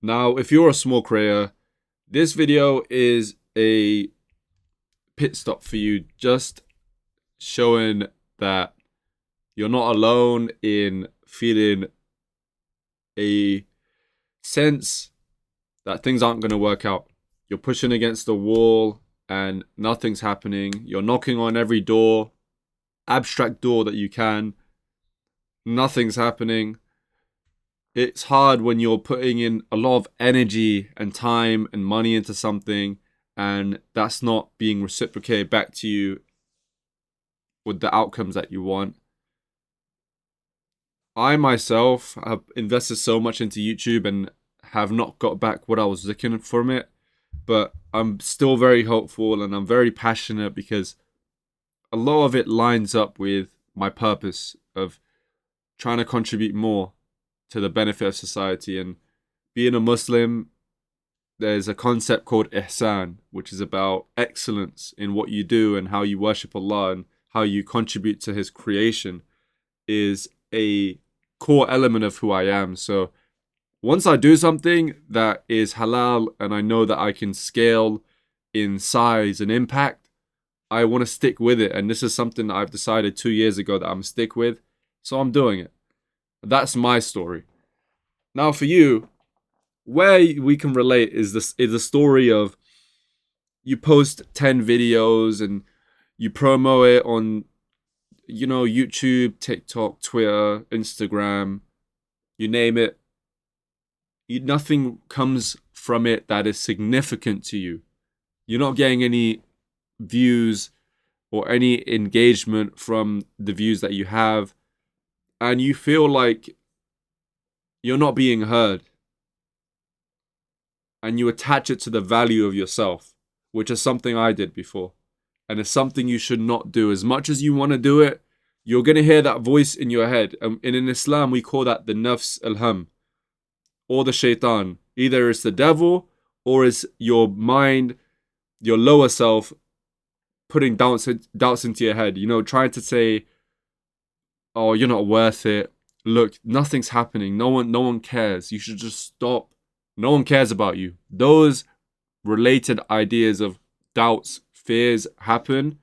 Now, if you're a small creator, this video is a pit stop for you, just showing that you're not alone in feeling a sense that things aren't going to work out. You're pushing against the wall and nothing's happening. You're knocking on every door, abstract door that you can. Nothing's happening. It's hard when you're putting in a lot of energy and time and money into something and that's not being reciprocated back to you with the outcomes that you want. I myself have invested so much into YouTube and have not got back what I was looking from it, but I'm still very hopeful and I'm very passionate because a lot of it lines up with my purpose of trying to contribute more to the benefit of society. And being a Muslim, there's a concept called ihsan, which is about excellence in what you do and how you worship Allah and how you contribute to His creation, is a core element of who I am. So once I do something that is halal and I know that I can scale in size and impact, I want to stick with it. And this is something that I've decided 2 years ago that I'm stick with. So I'm doing it. That's my story. Now for you, where we can relate is the story of you post 10 videos and you promo it on, YouTube, TikTok, Twitter, Instagram, you name it. Nothing comes from it that is significant to you. You're not getting any views or any engagement from the views that you have, and you feel like you're not being heard. And you attach it to the value of yourself, which is something I did before. And it's something you should not do. As much as you want to do it, you're going to hear that voice in your head. And in Islam, we call that the nafs al-ham, or the shaitan. Either it's the devil, or it's your mind, your lower self, putting doubts into your head. Trying to say, oh, you're not worth it. Look, nothing's happening. No one cares. You should just stop. No one cares about you. Those related ideas of doubts, fears happen.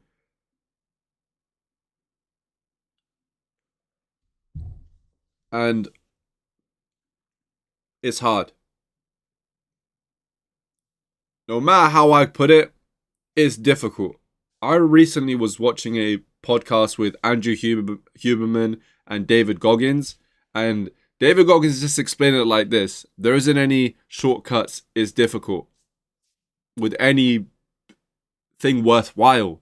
And it's hard. No matter how I put it, it's difficult. I recently was watching a podcast with Andrew Huberman and David Goggins, and David Goggins just explained it like this: there isn't any shortcuts. It's difficult with anything worthwhile.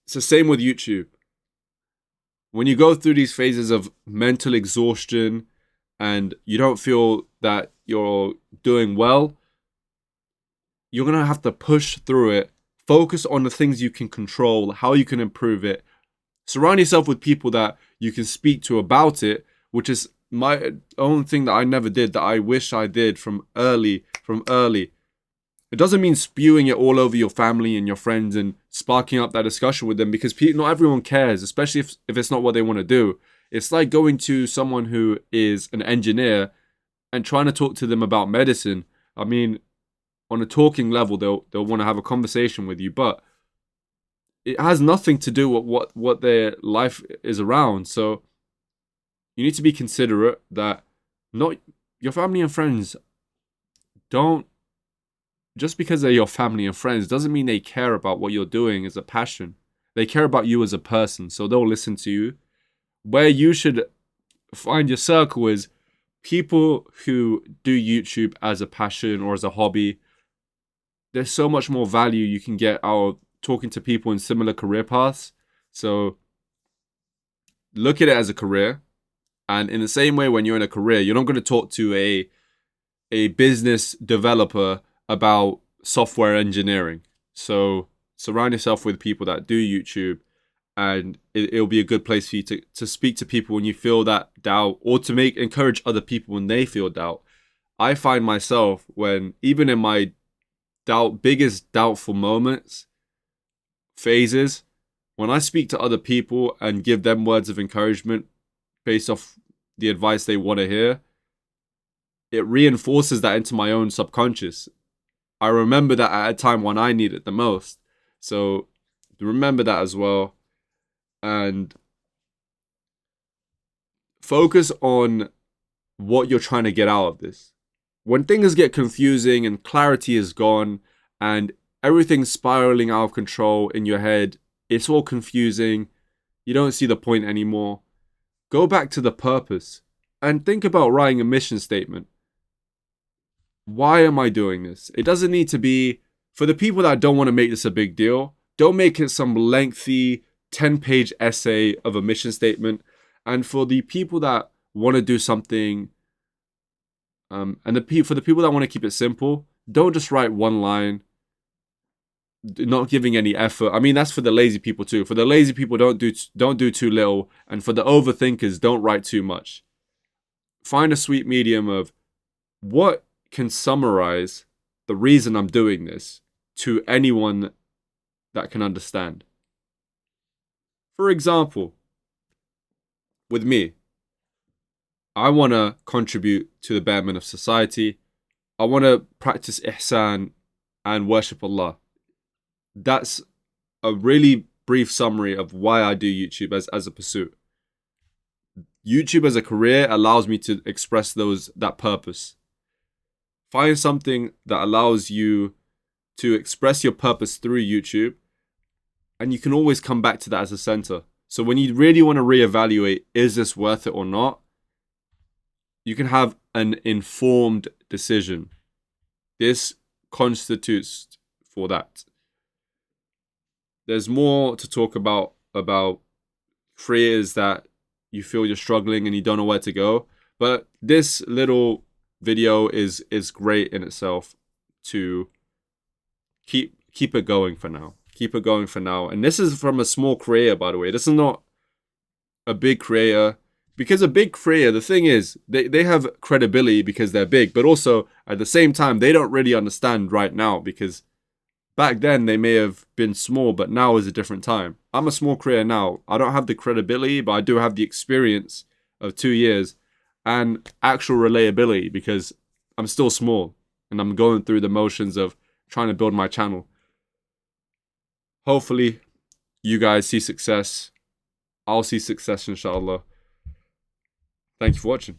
It's the same with YouTube. When you go through these phases of mental exhaustion and you don't feel that you're doing well, you're going to have to push through it. Focus on the things you can control, how you can improve it. Surround yourself with people that you can speak to about it, which is my own thing that I never did, that I wish I did from early. It doesn't mean spewing it all over your family and your friends and sparking up that discussion with them, because not everyone cares, especially if it's not what they want to do. It's like going to someone who is an engineer and trying to talk to them about medicine. I mean, on a talking level, they'll want to have a conversation with you, but it has nothing to do with what their life is around. So you need to be considerate that not your family and friends don't, just because they're your family and friends doesn't mean they care about what you're doing as a passion. They care about you as a person, so they'll listen to you. Where you should find your circle is people who do YouTube as a passion or as a hobby. There's so much more value you can get out of talking to people in similar career paths. So look at it as a career. And in the same way, when you're in a career, you're not going to talk to a business developer about software engineering. So surround yourself with people that do YouTube, and it'll be a good place for you to speak to people when you feel that doubt, or to encourage other people when they feel doubt. I find myself, when even in my biggest doubtful moments, phases, when I speak to other people and give them words of encouragement based off the advice they want to hear, it reinforces that into my own subconscious. I remember that at a time when I need it the most. So remember that as well. And focus on what you're trying to get out of this. When things get confusing and clarity is gone and everything's spiraling out of control in your head, it's all confusing, you don't see the point anymore, go back to the purpose and think about writing a mission statement. Why am I doing this? It doesn't need to be, for the people that don't want to make this a big deal, don't make it some lengthy 10-page essay of a mission statement. And for the people that want to do something, for the people that want to keep it simple, don't just write one line, not giving any effort. I mean, that's for the lazy people too. For the lazy people, don't do too little, and for the overthinkers, don't write too much. Find a sweet medium of what can summarize the reason I'm doing this to anyone that can understand. For example, with me, I want to contribute to the betterment of society. I want to practice ihsan and worship Allah. That's a really brief summary of why I do YouTube as a pursuit. YouTube as a career allows me to express that purpose. Find something that allows you to express your purpose through YouTube, and you can always come back to that as a center. So when you really want to reevaluate, is this worth it or not? You can have an informed decision. This constitutes for that. There's more to talk about creators that you feel you're struggling and you don't know where to go. But this little video is great in itself to keep it going for now. Keep it going for now. And this is from a small creator, by the way. This is not a big creator. Because a big creator, the thing is, they have credibility because they're big. But also, at the same time, they don't really understand right now. Because back then, they may have been small, but now is a different time. I'm a small creator now. I don't have the credibility, but I do have the experience of 2 years and actual relatability because I'm still small and I'm going through the motions of trying to build my channel. Hopefully, you guys see success. I'll see success, inshallah. Thank you for watching.